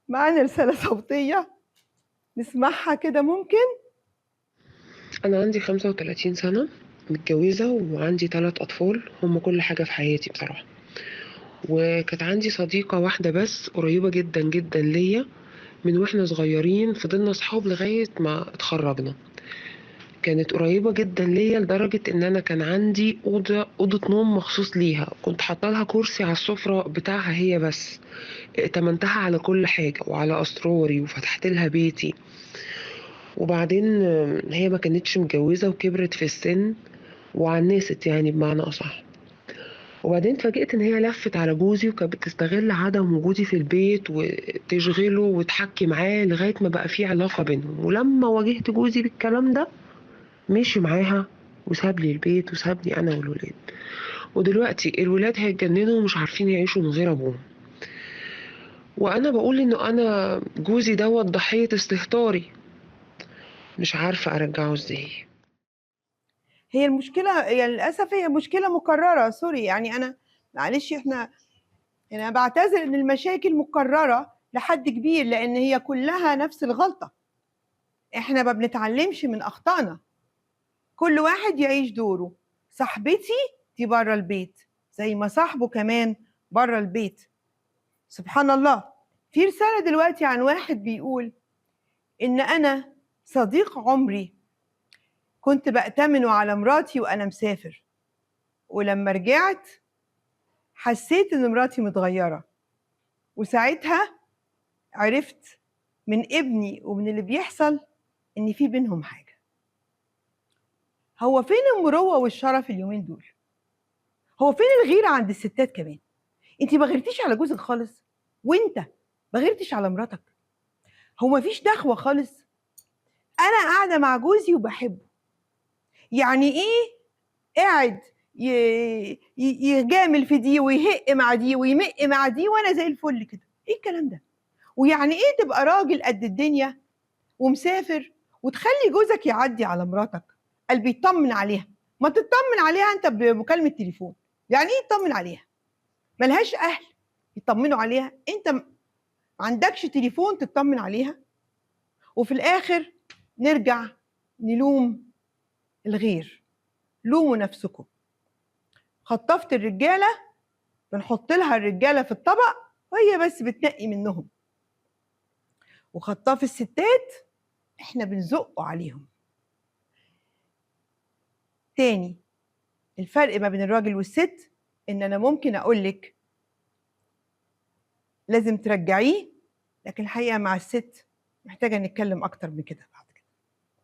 معانا رسالة صوتية نسمعها كده ممكن؟ أنا عندي 35 سنة، متجوزة وعندي 3 أطفال، هم كل حاجة في حياتي بصراحة. وكانت عندي صديقة واحدة بس قريبة جدا جدا ليا من واحنا صغيرين، فضلنا صحاب لغاية ما اتخرجنا. كانت قريبة جدا ليا لدرجة ان انا كان عندي أوضة نوم مخصوص ليها، كنت حاطة لها كرسي على السفرة بتاعها هي بس. ائتمنتها على كل حاجة وعلى أسراري وفتحت لها بيتي. وبعدين هي ما كانتش متجوزة وكبرت في السن وعنست يعني بمعنى أصح. وبعدين اتفاجئت إن هي لفت على جوزي وكانت بتستغل عدم وجودي في البيت وتشغله وتحكي معاه لغاية ما بقى في علاقة بينهم. ولما واجهت جوزي بالكلام ده مشي معاها وساب لي البيت وسابني أنا والولاد. ودلوقتي الولاد هيتجننوا ومش عارفين يعيشوا من غير أبوهم. وأنا بقول إنه أنا جوزي دوت ضحية استهتاري، مش عارفة أرجعه إزاي. هي المشكلة يعني للأسف هي مشكلة مكررة، سوري يعني أنا معلش إحنا أنا بعتذر إن المشاكل مكررة لحد كبير لأن هي كلها نفس الغلطة. إحنا ما بنتعلمش من أخطائنا، كل واحد يعيش دوره. صاحبتي دي بره البيت زي ما صاحبه كمان بره البيت. سبحان الله. في رسالة دلوقتي عن واحد بيقول إن أنا صديق عمري كنت بأتمنه على مراتي وأنا مسافر، ولما رجعت حسيت إن مراتي متغيرة، وساعتها عرفت من ابني ومن اللي بيحصل إن في بينهم حاجة. هو فين المروة والشرف اليومين دول؟ هو فين الغيرة عند الستات كمان؟ انت ما غيرتيش على جوزك خالص، وانت ما غيرتش على مراتك. هو ما فيش نخوة خالص. انا قاعدة مع جوزي وبحبه، يعني ايه قاعد يجامل في دي ويهق مع دي ويمق مع دي وانا زي الفل كده؟ ايه الكلام ده؟ ويعني ايه تبقى راجل قد الدنيا ومسافر وتخلي جوزك يعدي على مراتك قلبي يطمن عليها؟ ما تطمن عليها انت بمكالمة تليفون. يعني ايه يطمن عليها؟ ملهاش اهل يطمنوا عليها؟ انت ما عندكش تليفون تطمن عليها؟ وفي الاخر نرجع نلوم الغير. لوموا نفسكم. خطفت الرجاله بنحط لها الرجاله في الطبق وهي بس بتنقي منهم، وخطاف الستات احنا بنزقه عليهم. تاني، الفرق ما بين الراجل والست ان انا ممكن اقول لك لازم ترجعيه، لكن الحقيقه مع الست محتاجه نتكلم اكتر من كده بعد